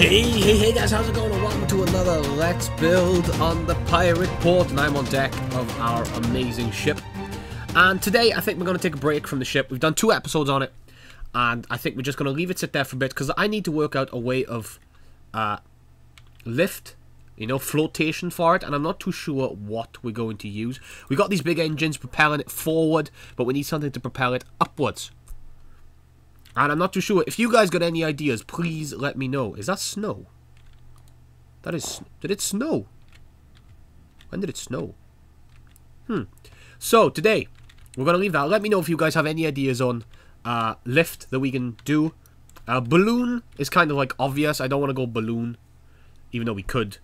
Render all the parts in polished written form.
Hey guys, how's it going? And welcome to another Let's Build on the Pirate Port, and I'm on deck of our amazing ship. And today I think we're going to take a break from the ship. We've done 2 episodes on it, and I think we're just going to leave it sit there for a bit, because I need to work out a way of lift, flotation for it, and I'm not too sure what we're going to use. We got these big engines propelling it forward, but we need something to propel it upwards. And I'm not too sure. If you guys got any ideas, please let me know. Is that snow? That is... Did it snow? When did it snow? So, today, we're going to leave that. Let me know if you guys have any ideas on lift that we can do. Balloon is kind of like obvious. I don't want to go balloon, even though we could.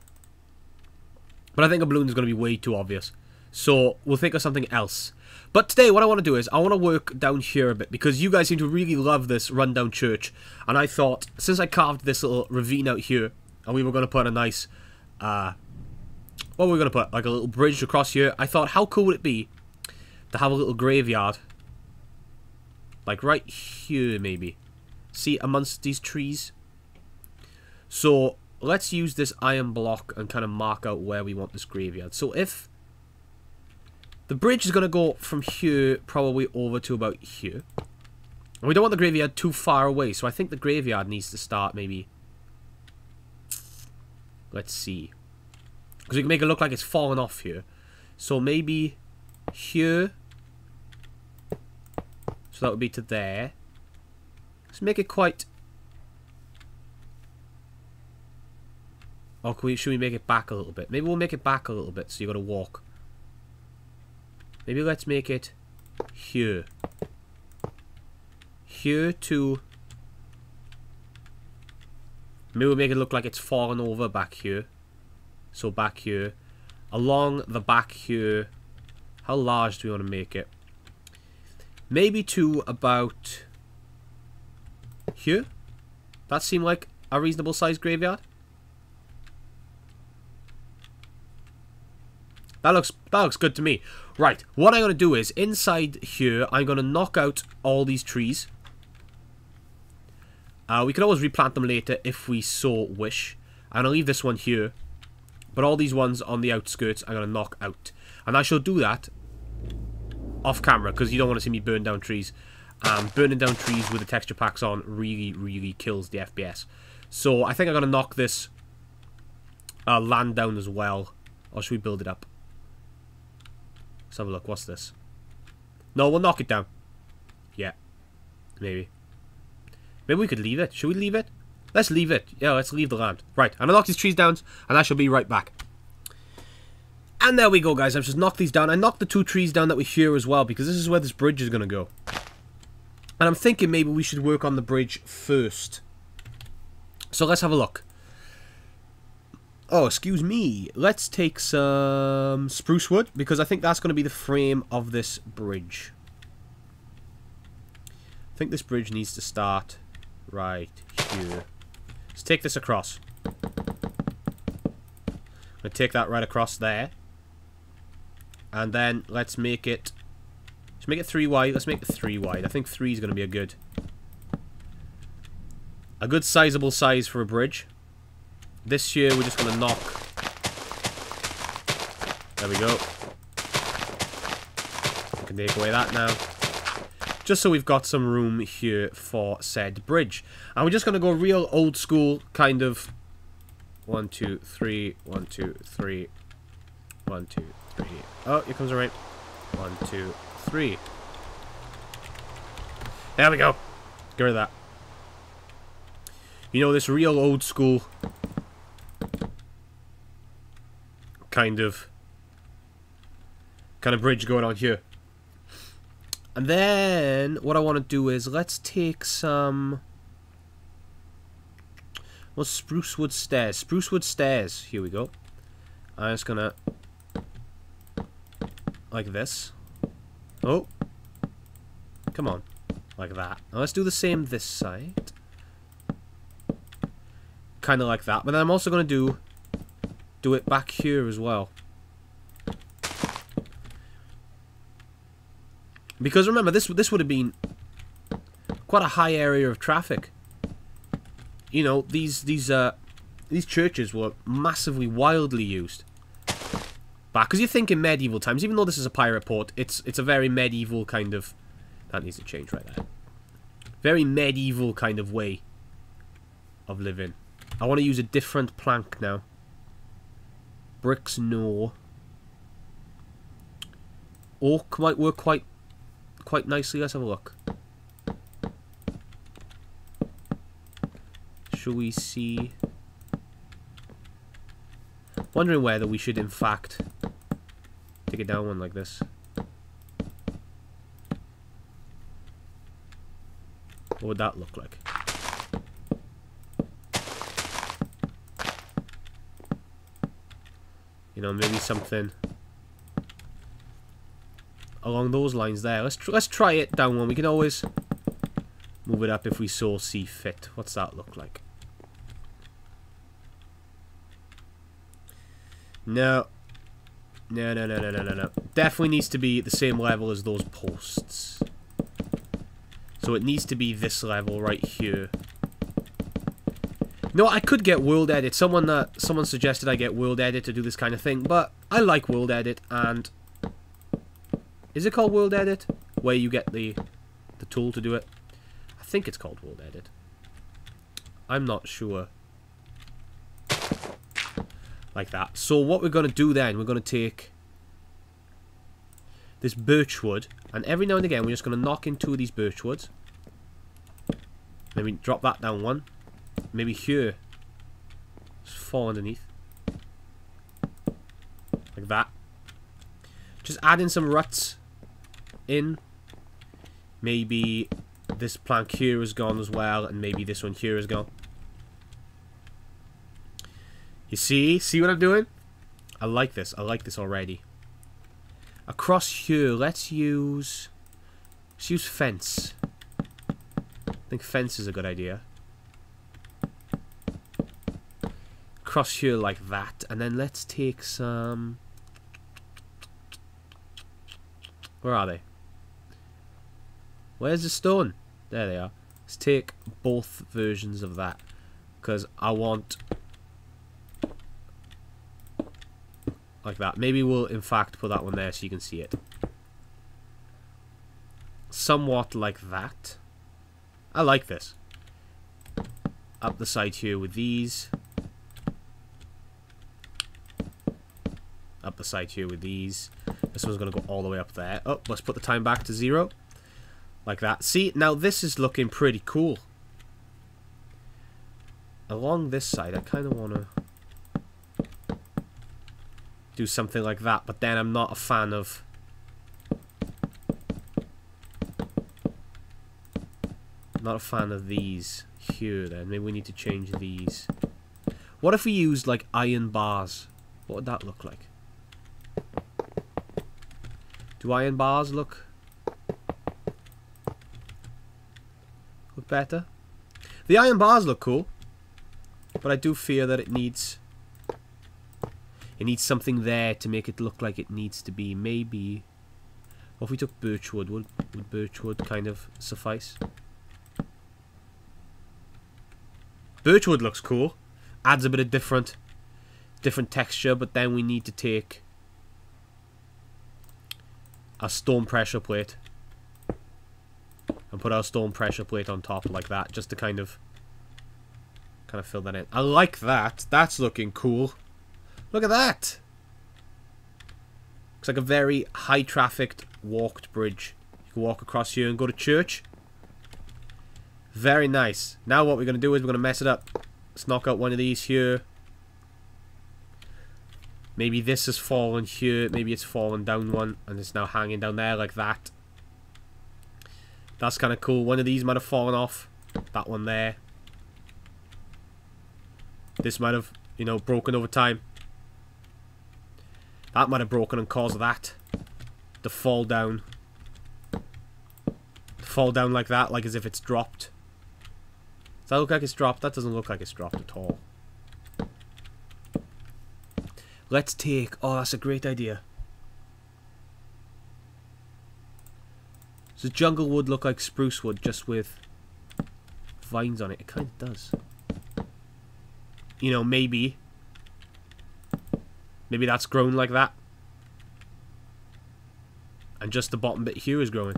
But I think a balloon is going to be way too obvious. So, we'll think of something else. But today, what I want to do is, I want to work down here a bit, because you guys seem to really love this rundown church. And I thought, since I carved this little ravine out here, and we were going to put a nice, what were we going to put? Like a little bridge across here. I thought, how cool would it be to have a little graveyard? Like right here, maybe. See, amongst these trees? So, let's use this iron block and kind of mark out where we want this graveyard. So, if... the bridge is going to go from here, probably over to about here. And we don't want the graveyard too far away, so I think the graveyard needs to start maybe... Let's see. Because we can make it look like it's falling off here. So maybe here. So that would be to there. Let's make it quite... Or should we make it back a little bit? Maybe we'll make it back a little bit, so you've got to walk. Maybe let's make it here. Here to... Maybe we'll make it look like it's fallen over back here. So back here. Along the back here. How large do we want to make it? Maybe to about... here? That seemed like a reasonable sized graveyard. That looks good to me. Right, what I'm going to do is, inside here, I'm going to knock out all these trees. We can always replant them later if we so wish. I'm going to leave this one here. But all these ones on the outskirts, I'm going to knock out. And I shall do that off camera, because you don't want to see me burn down trees. Burning down trees with the texture packs on really, really kills the FPS. So I think I'm going to knock this land down as well. Or should we build it up? Let's have a look. What's this? No, we'll knock it down. Yeah. Maybe. Maybe we could leave it. Should we leave it? Let's leave it. Yeah, let's leave the land. Right. I'm going to knock these trees down, and I shall be right back. And there we go, guys. I've just knocked these down. I knocked the 2 trees down that were here as well, because this is where this bridge is going to go. And I'm thinking maybe we should work on the bridge first. So let's have a look. Oh, excuse me. Let's take some spruce wood, because I think that's going to be the frame of this bridge. I think this bridge needs to start right here. Let's take this across. I'm going to take that right across there. And then let's make it... Let's make it 3 wide. Let's make it 3 wide. I think 3 is going to be a good sizable size for a bridge. This year, we're just going to knock. There we go. We can take away that now. Just so we've got some room here for said bridge. And we're just going to go real old school kind of 1, 2, 3, 1, 2, 3, 1, 2, 3. Oh, here comes the rain. 1, 2, 3. There we go. Get rid of that. You know, this real old school kind of bridge going on here. And then what I want to do is let's take some spruce wood stairs. Spruce wood stairs. Here we go. I'm just gonna like this. Oh, come on, like that. Now let's do the same this side. Kind of like that. But then I'm also gonna do it back here as well. Because remember, this would have been quite a high area of traffic. You know, these these churches were massively, wildly used. Back, because you think in medieval times, even though this is a pirate port, it's a very medieval kind of... That needs to change right there. Very medieval kind of way of living. I want to use a different plank now. Bricks, no. Oak might work quite nicely. Let's have a look. Shall we see? Wondering whether we should in fact take it down one like this. What would that look like? You know, maybe something along those lines there. Let's try it down one. We can always move it up if we so see fit. What's that look like? No. No. Definitely needs to be the same level as those posts. So it needs to be this level right here. No, I could get World Edit. Someone suggested I get World Edit to do this kind of thing, but I like World Edit, and is it called World Edit? Where you get the tool to do it? I think it's called World Edit. I'm not sure. Like that. So what we're going to do then, we're going to take this birchwood, and every now and again we're just going to knock in 2 of these birchwoods. Maybe drop that down one. Maybe here. Just fall underneath. Like that. Just add in some ruts in. Maybe this plank here is gone as well, and maybe this one here is gone. You see? See what I'm doing? I like this. I like this already. Across here, let's use fence. I think fence is a good idea. Across here like that, and then let's take some... Where are they? Where's the stone? There they are. Let's take both versions of that, because I want... like that. Maybe we'll in fact put that one there so you can see it. Somewhat like that. I like this. Up the side here with these. Up the side here with these. This one's going to go all the way up there. Oh, let's put the time back to 0. Like that. See, now this is looking pretty cool. Along this side, I kind of want to do something like that, but then I'm not a fan of... Not a fan of these here then. Maybe we need to change these. What if we used like iron bars? What would that look like? Do iron bars look better? The iron bars look cool, but I do fear that it needs something there to make it look like it needs to be. Maybe, or if we took birchwood, would birchwood kind of suffice? Birchwood looks cool. Adds a bit of different texture, but then we need to take a stone pressure plate and put our stone pressure plate on top like that, just to kind of fill that in. I like that. That's looking cool. Look at that. Looks like a very high trafficked walked bridge. You can walk across here and go to church. Very nice. Now what we're going to do is we're going to mess it up. Let's knock out one of these here. Maybe this has fallen here. Maybe it's fallen down one and it's now hanging down there like that. That's kind of cool. One of these might have fallen off. That one there. This might have, you know, broken over time. That might have broken and caused that to fall down. Fall down like that, like as if it's dropped. Does that look like it's dropped? That doesn't look like it's dropped at all. Let's take... Oh, that's a great idea. Does the jungle wood look like spruce wood just with vines on it? It kind of does. you know, maybe that's grown like that. And just the bottom bit here is growing.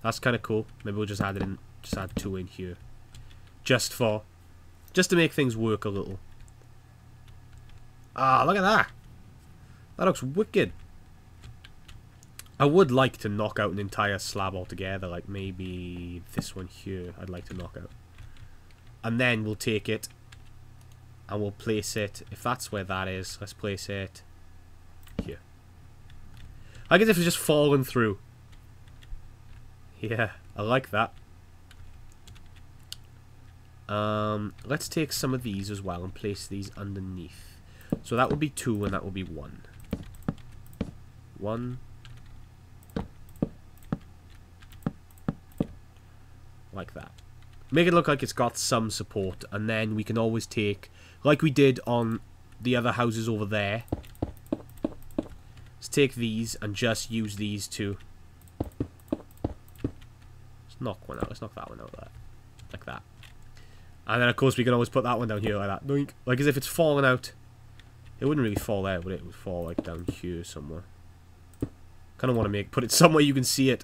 That's kind of cool. Maybe we'll just add it in, just add 2 in here. Just to make things work a little. Ah, look at that. That looks wicked. I would like to knock out an entire slab altogether, like maybe this one here I'd like to knock out. And then we'll take it and we'll place it, if that's where that is, let's place it here. I guess if it's just fallen through. Yeah, I like that. Let's take some of these as well and place these underneath. So that would be 2 and that would be 1. 1. Like that. Make it look like it's got some support, and then we can always take, like we did on the other houses over there, let's take these and just use these to, let's knock one out, let's knock that one out there, like that. And then of course we can always put that one down here like that, doink. Like as if it's falling out. It wouldn't really fall there, but it would fall like down here somewhere. Kind of want to put it somewhere you can see it.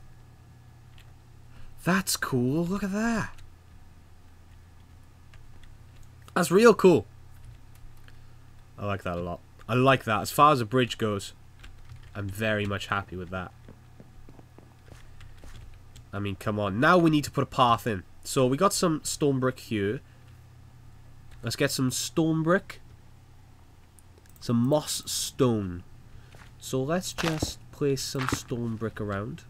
That's cool, look at that. That's real cool. I like that a lot. I like that. As far as the bridge goes, I'm very much happy with that. I mean, come on. Now we need to put a path in. So we got some stone brick here. Let's get some stone brick. Some moss stone. So let's just place some stone brick around.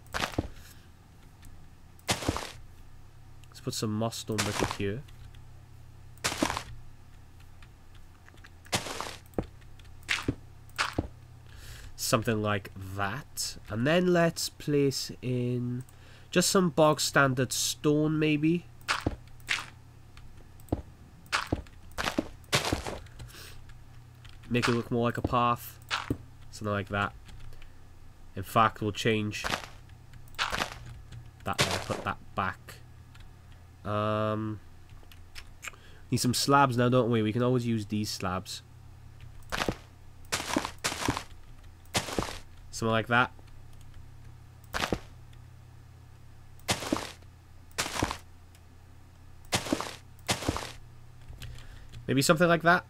Let's put some moss stone brick here. Something like that. And then let's place in just some bog standard stone maybe. Make it look more like a path. Something like that. In fact, we'll change that there, put that back. Need some slabs now, don't we? We can always use these slabs. Something like that. Maybe something like that.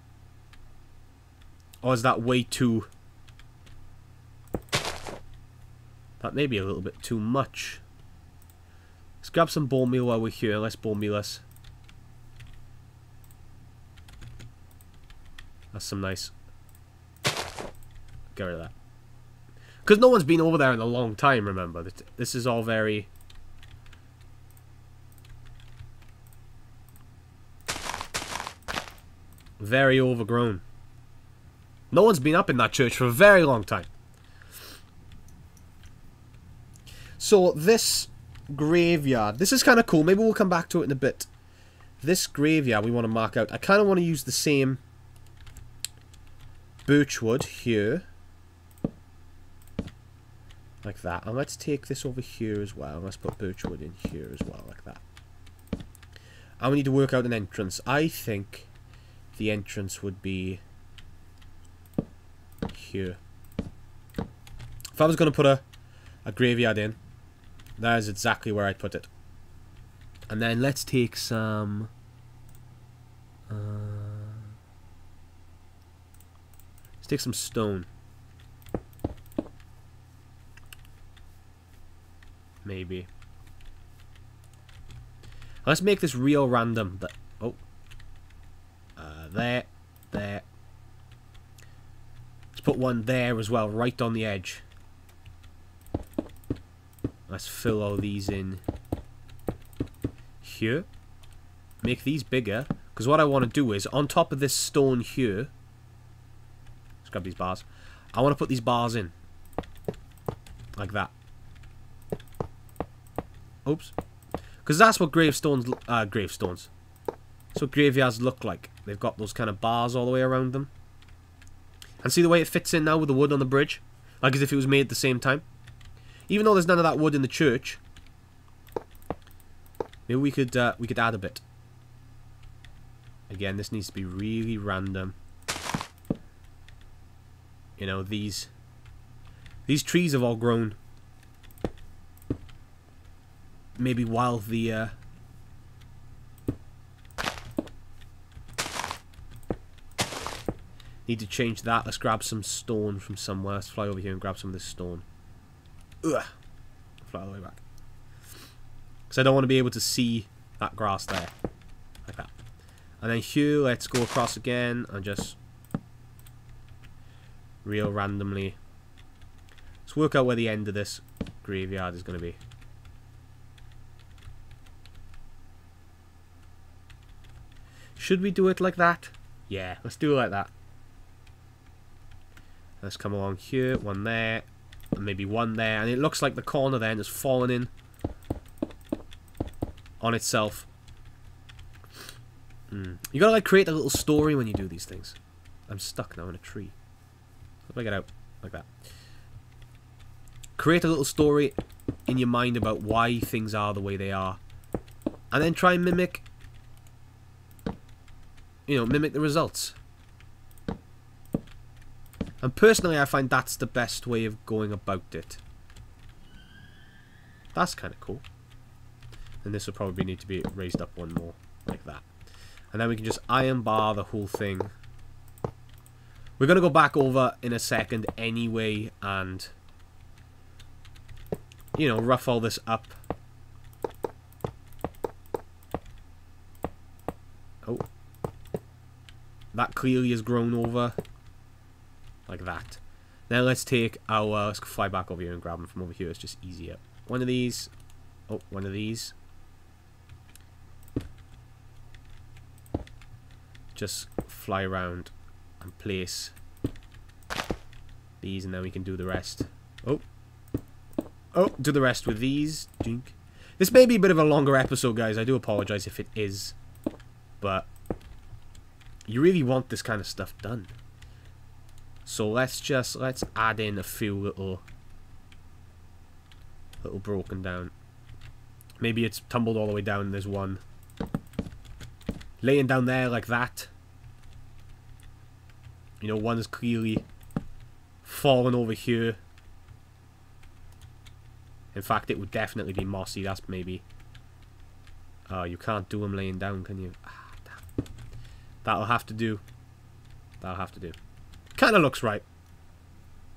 Or is that way too... That may be a little bit too much. Let's grab some bone meal while we're here. Let's bone meal us. That's some nice... Get rid of that. Because no one's been over there in a long time, remember. This is all very... very overgrown. No one's been up in that church for a very long time. So this graveyard, this is kind of cool. Maybe we'll come back to it in a bit. This graveyard we want to mark out. I kind of want to use the same birchwood here. Like that. And let's take this over here as well. Let's put birchwood in here as well, like that. And we need to work out an entrance. I think the entrance would be here. If I was going to put a graveyard in, that is exactly where I'd put it. And then let's take some... let's take some stone. Maybe. Let's make this real random. Oh. There. There. Let's put one there as well, right on the edge. Let's fill all these in here. Make these bigger. Because what I want to do is, on top of this stone here... Let's grab these bars. I want to put these bars in. Like that. Oops. Because that's what gravestones... gravestones. That's what graveyards look like. They've got those kind of bars all the way around them. And see the way it fits in now with the wood on the bridge? Like as if it was made at the same time. Even though there's none of that wood in the church, maybe we could add a bit. Again, this needs to be really random. You know, these trees have all grown maybe while the need to change that. Let's grab some stone from somewhere. Let's fly over here and grab some of this stone. Ugh. Fly all the way back. Because I don't want to be able to see that grass there. Like that. And then here, let's go across again and just real randomly. Let's work out where the end of this graveyard is going to be. Should we do it like that? Yeah, let's do it like that. Let's come along here, one there, and maybe one there. And it looks like the corner then has fallen in on itself. You gotta like create a little story when you do these things. I'm stuck now in a tree. How do I get out? Like that. Create a little story in your mind about why things are the way they are. And then try and mimic, you know, mimic the results. And personally, I find that's the best way of going about it. That's kind of cool. And this will probably need to be raised up one more, like that. And then we can just iron bar the whole thing. We're going to go back over in a second anyway and, you know, rough all this up. Oh. That clearly has grown over. Like that. Now let's take our... let's fly back over here and grab them from over here. It's just easier. One of these. Oh, one of these. Just fly around and place these, and then we can do the rest. Oh. Oh, do the rest with these. Dink. This may be a bit of a longer episode, guys. I do apologize if it is. But you really want this kind of stuff done. So let's add in a few little broken down. Maybe it's tumbled all the way down. There's one laying down there like that. You know, one is clearly fallen over here. In fact, it would definitely be mossy. That's maybe... oh, you can't do them laying down, can you? Ah, damn. That'll have to do. That'll have to do. Kind of looks right.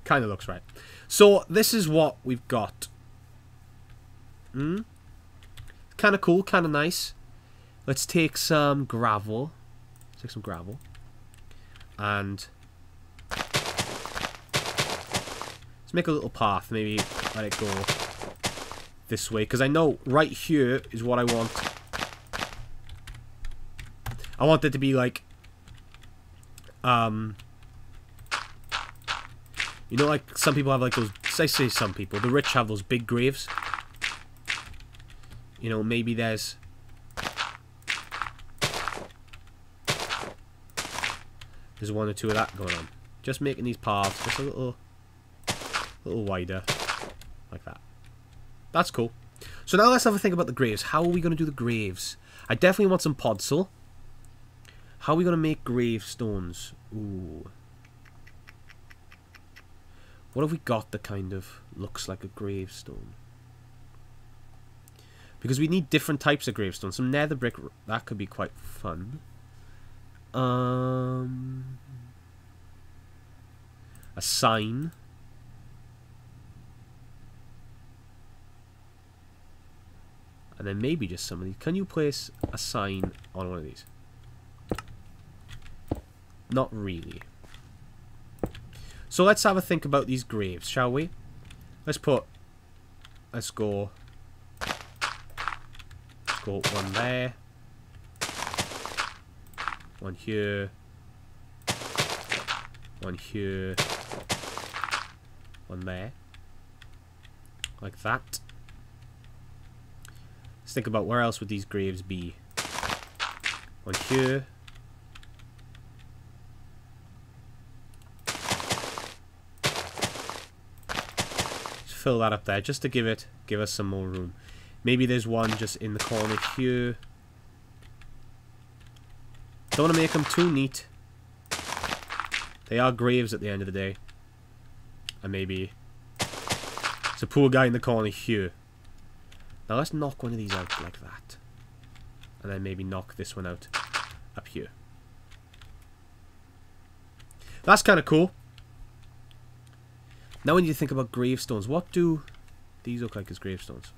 Kind of looks right. So, this is what we've got. Kind of cool, kind of nice. Let's take some gravel. Let's take some gravel. And let's make a little path. Maybe let it go this way. Because I know right here is what I want. I want it to be like... you know, like, some people have, like, those... I say some people. The rich have those big graves. You know, maybe there's... there's one or two of that going on. Just making these paths just a little wider. Like that. That's cool. So now let's have a think about the graves. How are we going to do the graves? I definitely want some podzol. How are we going to make gravestones? Ooh. What have we got that kind of looks like a gravestone? Because we need different types of gravestones. Some nether brick, that could be quite fun. A sign. And then maybe just some of these. Can you place a sign on one of these? Not really. So let's have a think about these graves, shall we? Let's go one there. One here. One here. One there. Like that. Let's think about where else would these graves be. One here. Fill that up there just to give us some more room. Maybe there's one just in the corner here. Don't want to make them too neat. They are graves at the end of the day. And maybe... It's a poor guy in the corner here. Now let's knock one of these out like that. And then maybe knock this one out up here. That's kind of cool. Now we need to think about gravestones. What do these look like as gravestones?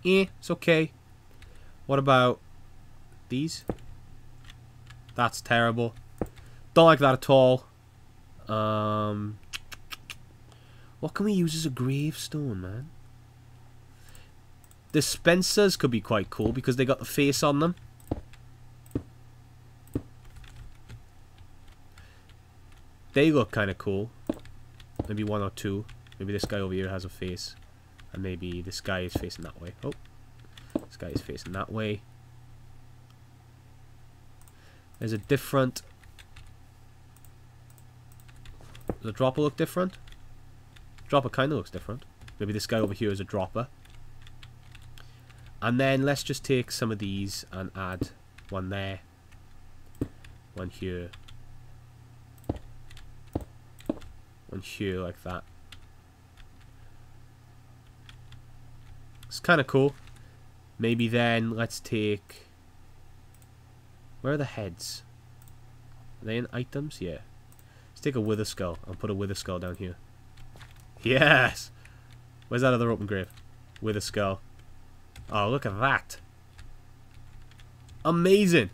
It's okay. What about these? That's terrible. Don't like that at all. What can we use as a gravestone, man? Dispensers could be quite cool because they got the face on them. They look kind of cool. Maybe one or two. Maybe this guy over here has a face. And maybe this guy is facing that way. Oh. This guy is facing that way. There's a different... Does the dropper look different? Dropper kind of looks different. Maybe this guy over here is a dropper. And then let's just take some of these and add one there. One here. One here like that. It's kind of cool. Maybe then let's take... Where are the heads? Are they in items? Yeah. Let's take a wither skull and put a wither skull down here. Yes! Where's that other open grave? Wither skull. Oh, look at that. Amazing.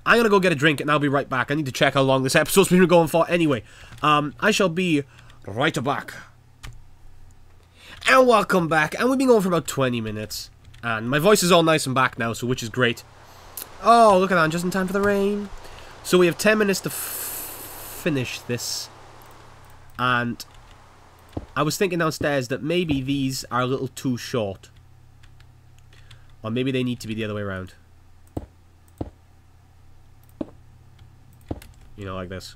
I'm going to go get a drink and I'll be right back. I need to check how long this episode's been going for anyway. I shall be right back. And welcome back. And we've been going for about 20 minutes. And my voice is all nice and back now, so which is great. Oh, look at that. Just in time for the rain. So we have 10 minutes to finish this. And I was thinking downstairs that maybe these are a little too short. Or maybe they need to be the other way around. You know, like this.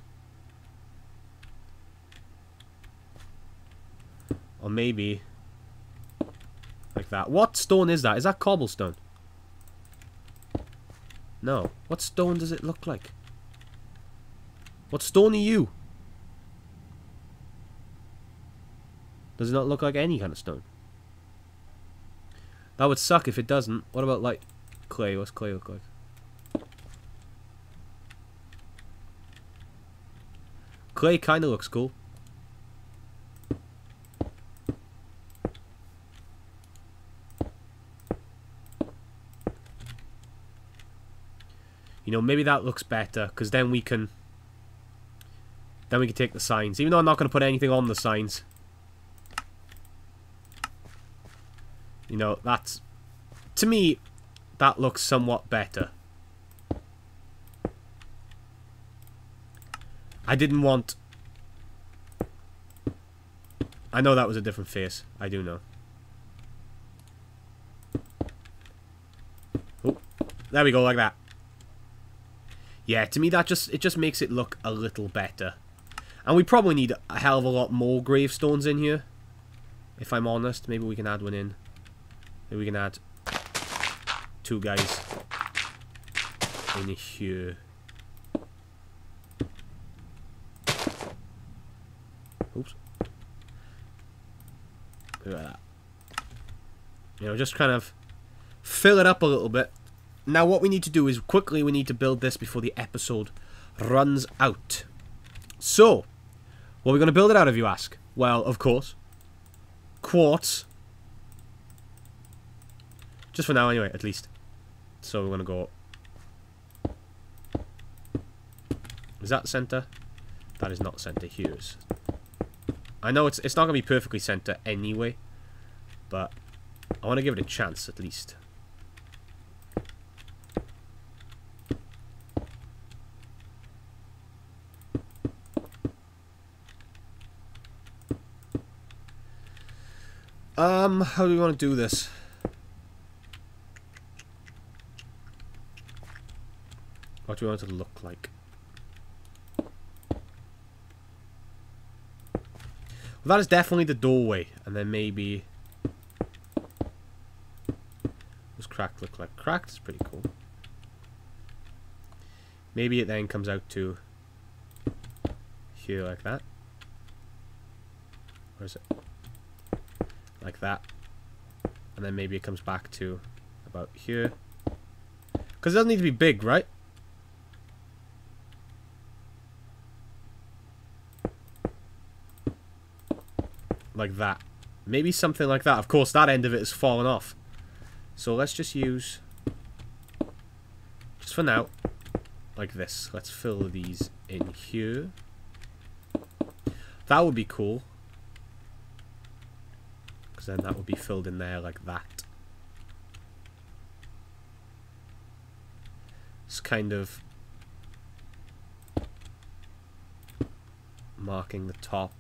Or maybe like that. What stone is that? Is that cobblestone? No. What stone does it look like? What stone are you? Does it not look like any kind of stone? That would suck if it doesn't. What about, like, clay? What's clay look like? Clay kind of looks cool. You know, maybe that looks better, because then we can take the signs. Even though I'm not going to put anything on the signs. You know, that's... To me, that looks somewhat better. I didn't want... I know that was a different face. I do know. Oh, there we go, like that. Yeah, to me that it just makes it look a little better. And we probably need a hell of a lot more gravestones in here. If I'm honest, maybe we can add one in. Maybe we can add 2 guys in here. Oops. Look at that. You know, just kind of fill it up a little bit. Now what we need to do is quickly we need to build this before the episode runs out. So, what are we going to build it out of, you ask? Well, of course, quartz. Just for now anyway, at least. So we're going to go... Is that center? That is not center. Here's... I know it's not going to be perfectly center anyway, but I want to give it a chance at least. How do we want to do this? What do we want it to look like? Well, that is definitely the doorway, and then maybe... Let's cracked look like cracked. It's pretty cool. Maybe it then comes out to here like that. Where is it? Like that. And then maybe it comes back to about here. Because it doesn't need to be big, right? Like that. Maybe something like that. Of course, that end of it has fallen off. So let's just use, just for now, like this. Let's fill these in here. That would be cool. Because then that would be filled in there like that. It's kind of marking the top.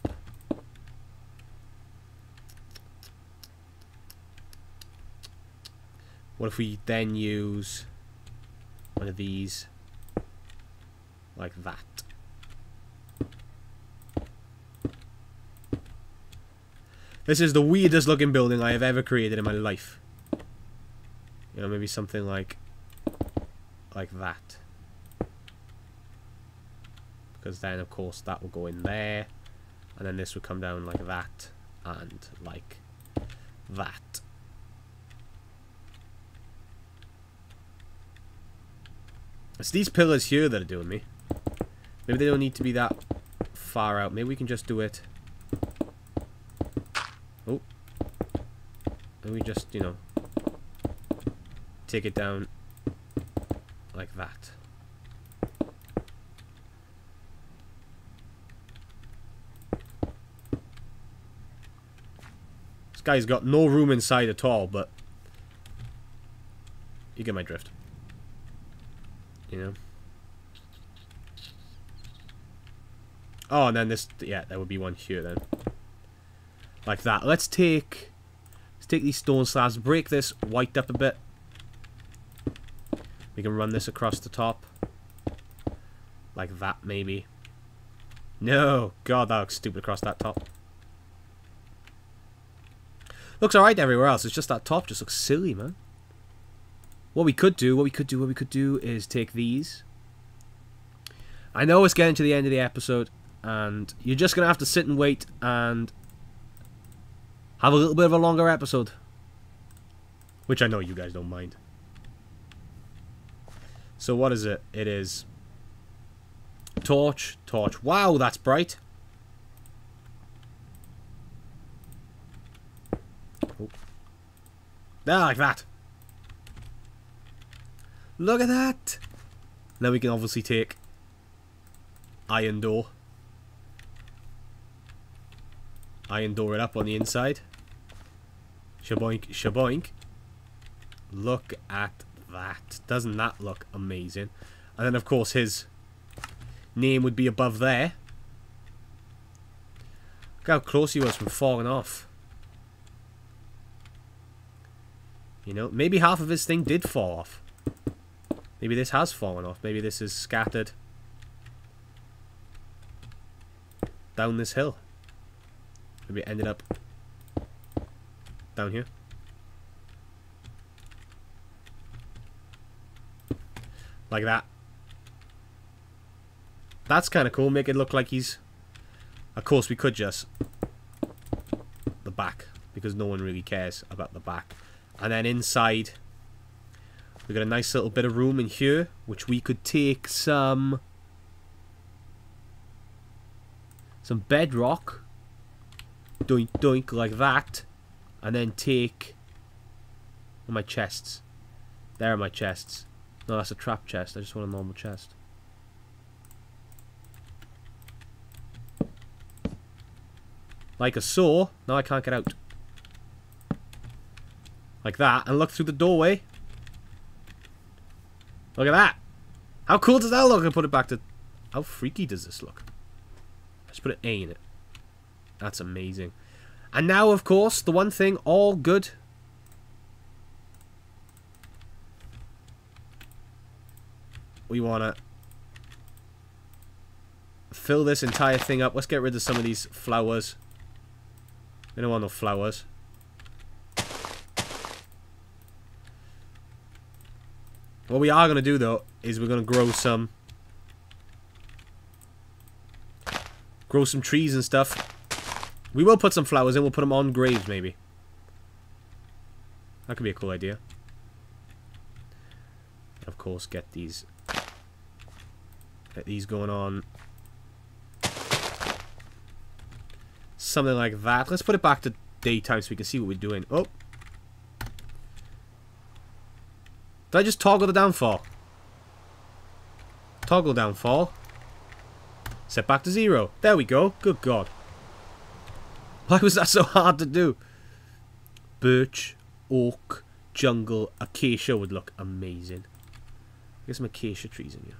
What if we then use one of these like that? This is the weirdest looking building I have ever created in my life. You know, maybe something like that. Because then, of course, that will go in there. And then this would come down like that. And like that. It's these pillars here that are doing me. Maybe they don't need to be that far out. Maybe we can just do it. Oh. Maybe we just, you know, take it down like that. This guy's got no room inside at all, but you get my drift. You know. Oh, and then this, yeah, there would be one here then. Like that. Let's take these stone slabs, break this white up a bit. We can run this across the top. Like that, maybe. No! God, that looks stupid across that top. Looks alright everywhere else, it's just that top just looks silly, man. What we could do is take these. I know it's getting to the end of the episode, and you're just going to have to sit and wait and have a little bit of a longer episode. Which I know you guys don't mind. So what is it? It is torch, torch. Wow, that's bright. Oh. There, like that. Look at that! Now we can obviously take iron door. Iron door it up on the inside. Shaboink, shaboink. Look at that. Doesn't that look amazing? And then of course his name would be above there. Look how close he was from falling off. You know, maybe half of his thing did fall off. Maybe this has fallen off. Maybe this is scattered down this hill. Maybe it ended up down here. Like that. That's kind of cool. Make it look like he's... Of course, we could just... the back. Because no one really cares about the back. And then inside... we got a nice little bit of room in here, which we could take some bedrock, doink doink like that, and then take my chests. There are my chests. No, that's a trap chest. I just want a normal chest. Like a saw. Now I can't get out. Like that, and look through the doorway. Look at that! How cool does that look? I put it back to... How freaky does this look? Let's put an A in it. That's amazing. And now, of course, the one thing, all good. We want to fill this entire thing up. Let's get rid of some of these flowers. We don't want no flowers. What we are going to do, though, is we're going to grow some trees and stuff. We will put some flowers in. We'll put them on graves, maybe. That could be a cool idea. Of course, get these going on. Something like that. Let's put it back to daytime so we can see what we're doing. Oh. Did I just toggle the downfall? Toggle downfall. Set back to 0. There we go. Good God. Why was that so hard to do? Birch, oak, jungle, acacia would look amazing. Get some acacia trees in here.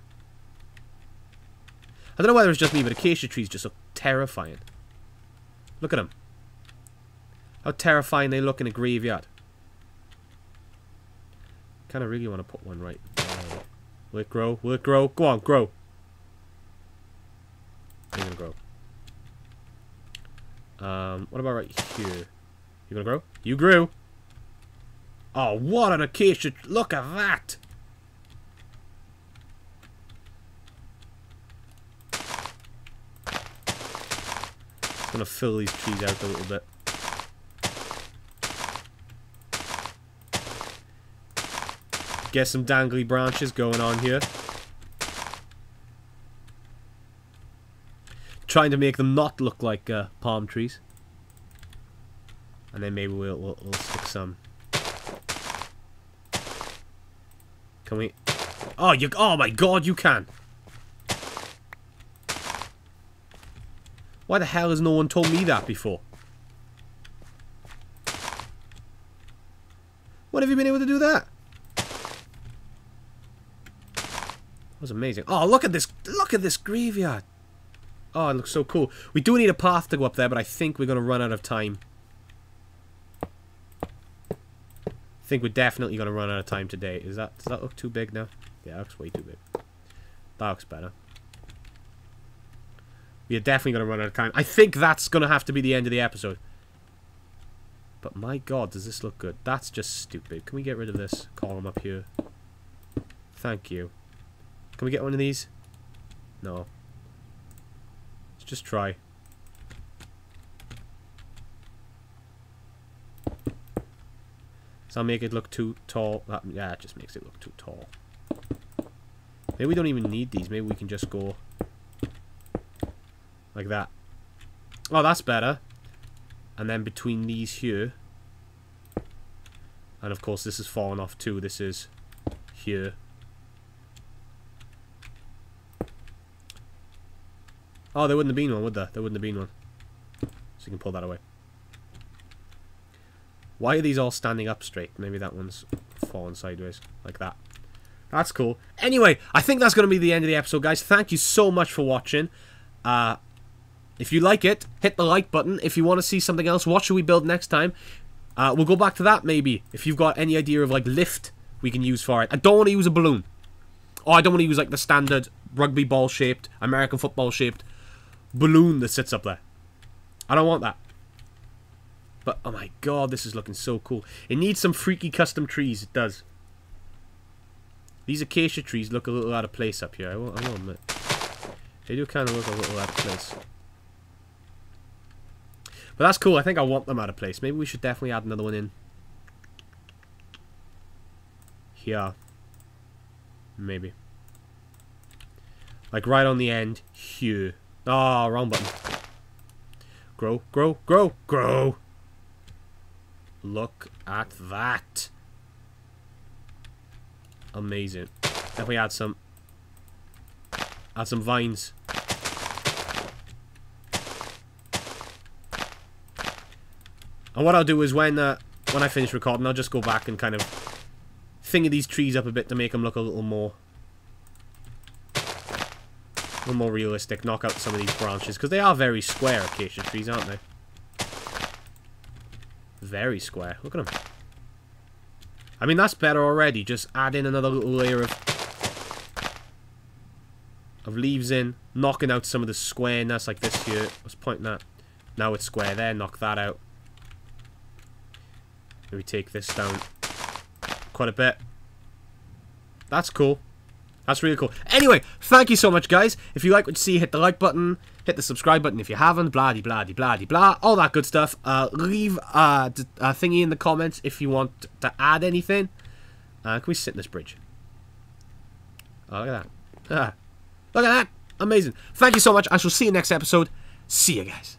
I don't know whether it's just me, but acacia trees just look terrifying. Look at them. How terrifying they look in a graveyard. Kind of really want to put one right there. Will it grow? Will it grow? Go on, grow. It's gonna grow. What about right here? You gonna grow? You grew. Oh, what an acacia! Look at that. I'm gonna fill these trees out a little bit. Get some dangly branches going on here. Trying to make them not look like palm trees. And then maybe we'll stick some. Can we? Oh, oh my God, you can. Why the hell has no one told me that before? When have you been able to do that? That was amazing. Oh, look at this! Look at this graveyard. Oh, it looks so cool. We do need a path to go up there, but I think we're going to run out of time. I think we're definitely going to run out of time today. Does that look too big now? Yeah, that looks way too big. That looks better. We are definitely going to run out of time. I think that's going to have to be the end of the episode. But my God, does this look good? That's just stupid. Can we get rid of this column up here? Thank you. Can we get one of these? No. Let's just try. So I'll make it look too tall. Yeah, it just makes it look too tall. Maybe we don't even need these. Maybe we can just go like that. Oh, that's better. And then between these here. And of course this is falling off too. This is here. Oh, there wouldn't have been one, would there? There wouldn't have been one. So you can pull that away. Why are these all standing up straight? Maybe that one's falling sideways. Like that. That's cool. Anyway, I think that's going to be the end of the episode, guys. Thank you so much for watching. If you like it, hit the like button. If you want to see something else, what should we build next time? We'll go back to that, maybe. If you've got any idea of, like, lift we can use for it. I don't want to use a balloon. Oh, I don't want to use, like, the standard rugby ball-shaped, American football-shaped balloon that sits up there. I don't want that. But, oh my God, this is looking so cool. It needs some freaky custom trees. It does. These acacia trees look a little out of place up here. I will admit. They do kind of look a little out of place. But that's cool. I think I want them out of place. Maybe we should definitely add another one in. Here. Maybe. Like right on the end. Here. Oh, wrong button. Grow, grow, grow, grow. Look at that. Amazing. Definitely add some vines. And what I'll do is when I finish recording, I'll just go back and kind of thingy these trees up a bit to make them look a little more realistic. Knock out some of these branches because they are very square acacia trees, aren't they? Very square. Look at them. I mean, that's better already. Just add in another little layer of leaves in, knocking out some of the squareness like this here. I was pointing at. Now it's square there. Knock that out. Maybe take this down quite a bit. That's cool. That's really cool. Anyway, thank you so much, guys. If you like what you see, hit the like button. Hit the subscribe button if you haven't. Blah, blah, blah, blah. All that good stuff. Leave a thingy in the comments if you want to add anything. Can we sit in this bridge? Oh, look at that. Look at that. Amazing. Thank you so much. I shall see you next episode. See you guys.